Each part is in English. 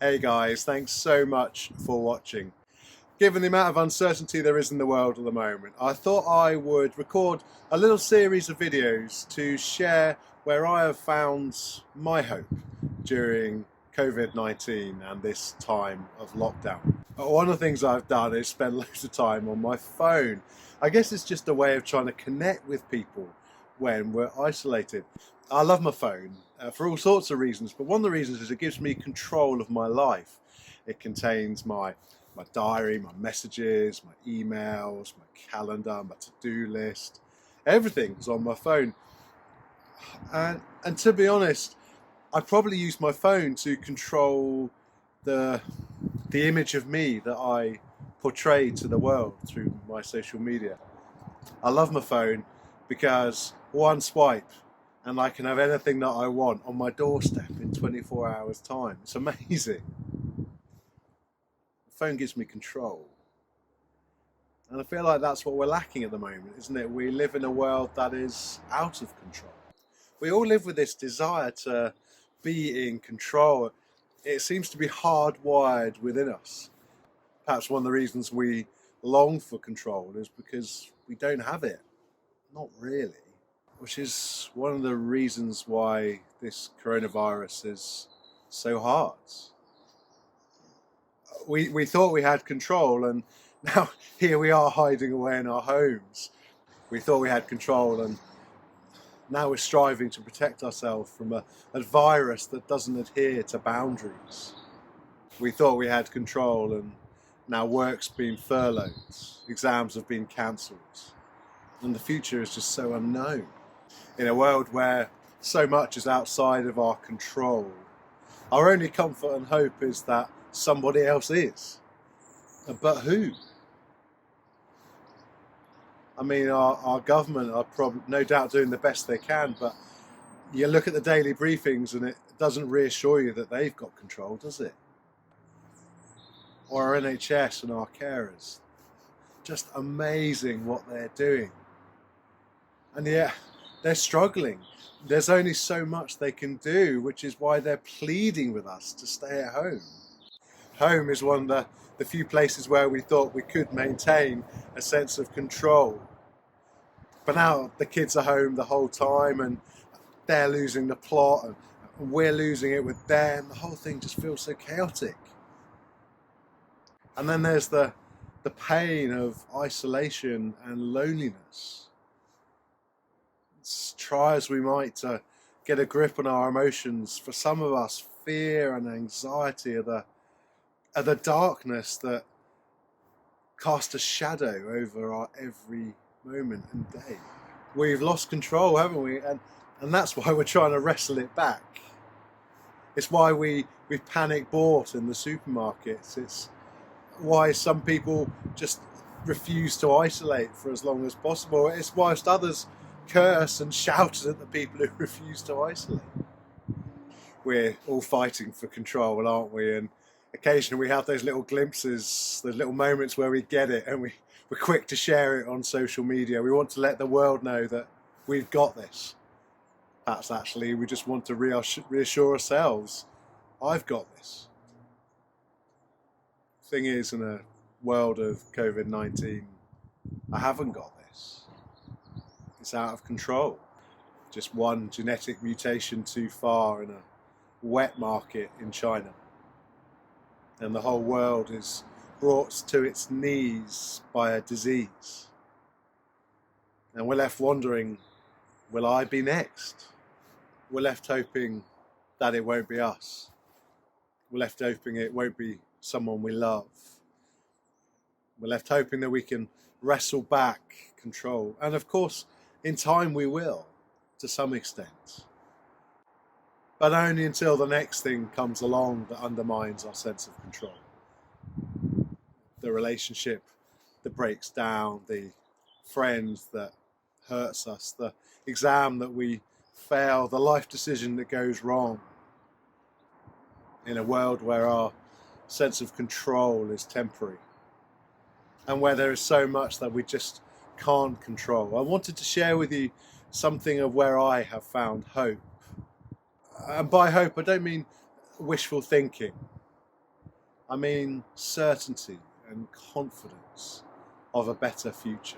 Hey guys, thanks so much for watching. Given the amount of uncertainty there is in the world at the moment, I thought I would record a little series of videos to share where I have found my hope during COVID-19 and this time of lockdown. One of the things I've done is spend loads of time on my phone. I guess it's just a way of trying to connect with people when we're isolated. I love my phone for all sorts of reasons, but one of the reasons is it gives me control of my life. It contains my diary, my messages, my emails, my calendar, my to-do list. Everything's on my phone. And to be honest, I probably use my phone to control the image of me that I portray to the world through my social media. I love my phone because one swipe and I can have anything that I want on my doorstep in 24 hours time. It's amazing. The phone gives me control. And I feel like that's what we're lacking at the moment, isn't it? We live in a world that is out of control. We all live with this desire to be in control. It seems to be hardwired within us. Perhaps one of the reasons we long for control is because we don't have it. Not really. Which is one of the reasons why this coronavirus is so hard. We thought we had control, and now here we are hiding away in our homes. We thought we had control, and now we're striving to protect ourselves from a virus that doesn't adhere to boundaries. We thought we had control, and now work's been furloughed, exams have been cancelled, and the future is just so unknown. In a world where so much is outside of our control, our only comfort and hope is that somebody else is. But who? I mean, our government are no doubt doing the best they can, but you look at the daily briefings and it doesn't reassure you that they've got control, does it? Or our NHS and our carers. Just amazing what they're doing. And yet, they're struggling. There's only so much they can do, which is why they're pleading with us to stay at home. Home is one of the few places where we thought we could maintain a sense of control. But now the kids are home the whole time and they're losing the plot and we're losing it with them. The whole thing just feels so chaotic. And then there's the pain of isolation and loneliness. Try as we might to get a grip on our emotions, for some of us, fear and anxiety are the darkness that cast a shadow over our every moment and day. We've lost control, haven't we? And that's why we're trying to wrestle it back. It's why we've panic bought in the supermarkets. It's why some people just refuse to isolate for as long as possible. It's whilst others curse and shout at the people who refuse to isolate. We're all fighting for control, aren't we? And occasionally we have those little glimpses, those little moments where we get it and we're quick to share it on social media. We want to let the world know that we've got this. Perhaps actually we just want to reassure ourselves, I've got this. The thing is, in a world of COVID-19, I haven't got this. It's out of control. Just one genetic mutation too far in a wet market in China. And the whole world is brought to its knees by a disease. And we're left wondering, will I be next? We're left hoping that it won't be us. We're left hoping it won't be someone we love. We're left hoping that we can wrestle back control. And of course, in time we will, to some extent. But only until the next thing comes along that undermines our sense of control. The relationship that breaks down, the friend that hurts us, the exam that we fail, the life decision that goes wrong. In a world where our sense of control is temporary and where there is so much that we just can't control. I wanted to share with you something of where I have found hope. And by hope, I don't mean wishful thinking. I mean certainty and confidence of a better future.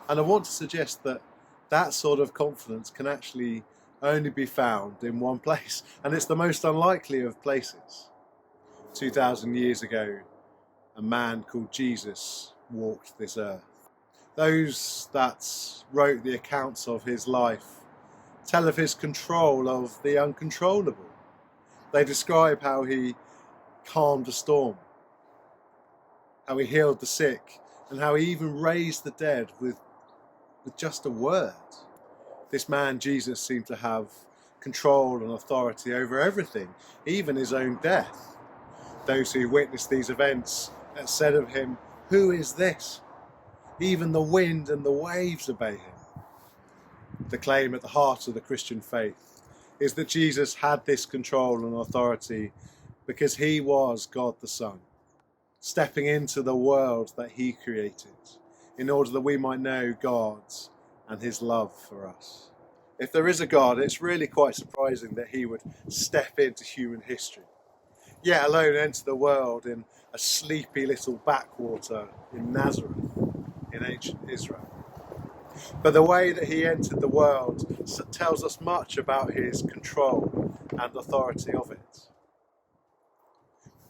And I want to suggest that that sort of confidence can actually only be found in one place, and it's the most unlikely of places. 2,000 years ago, a man called Jesus walked this earth. Those that wrote the accounts of his life tell of his control of the uncontrollable. They describe how he calmed a storm, how he healed the sick, and how he even raised the dead with just a word. This man Jesus seemed to have control and authority over everything, even his own death. Those who witnessed these events said of him, "Who is this? Even the wind and the waves obey him." The claim at the heart of the Christian faith is that Jesus had this control and authority because he was God the Son, stepping into the world that he created in order that we might know God and his love for us. If there is a God, it's really quite surprising that he would step into human history, yet alone enter the world in a sleepy little backwater in Nazareth in ancient Israel. But the way that he entered the world tells us much about his control and authority of it.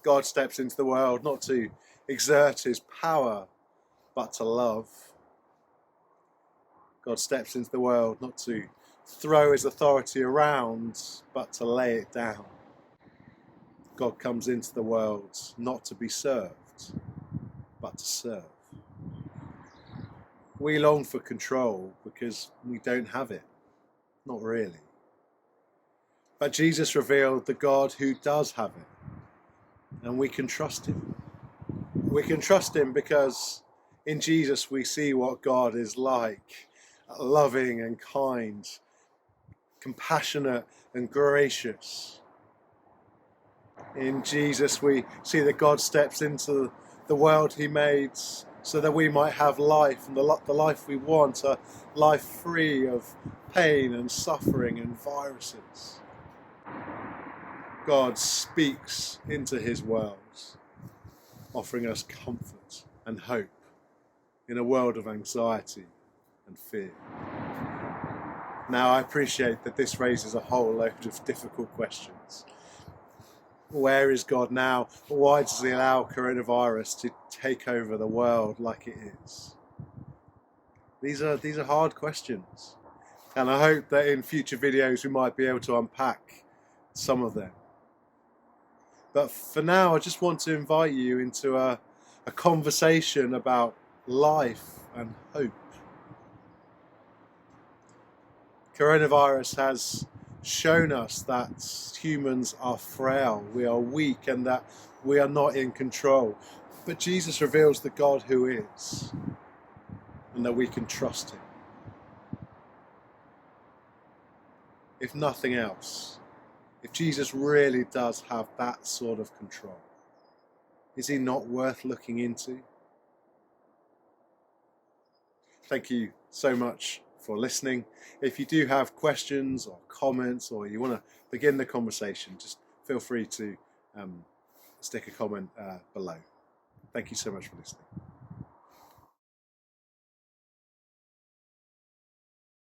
God steps into the world not to exert his power, but to love. God steps into the world not to throw his authority around, but to lay it down. God comes into the world not to be served, but to serve. We long for control because we don't have it. Not really. But Jesus revealed the God who does have it, and we can trust him. We can trust him because in Jesus we see what God is like: loving and kind, compassionate and gracious. In Jesus we see that God steps into the world he made so that we might have life, and the life we want, a life free of pain and suffering and viruses. God speaks into his world, offering us comfort and hope in a world of anxiety and fear. Now, I appreciate that this raises a whole load of difficult questions. Where is God now? Why does he allow coronavirus to take over the world like it is? These are hard questions, and I hope that in future videos we might be able to unpack some of them. But for now, I just want to invite you into a conversation about life and hope. Coronavirus has shown us that humans are frail, we are weak, and that we are not in control. But Jesus reveals the God who is, and that we can trust him. If nothing else, if Jesus really does have that sort of control, is he not worth looking into? Thank you so much for listening. If you do have questions or comments, or you want to begin the conversation, just feel free to stick a comment below. Thank you so much for listening.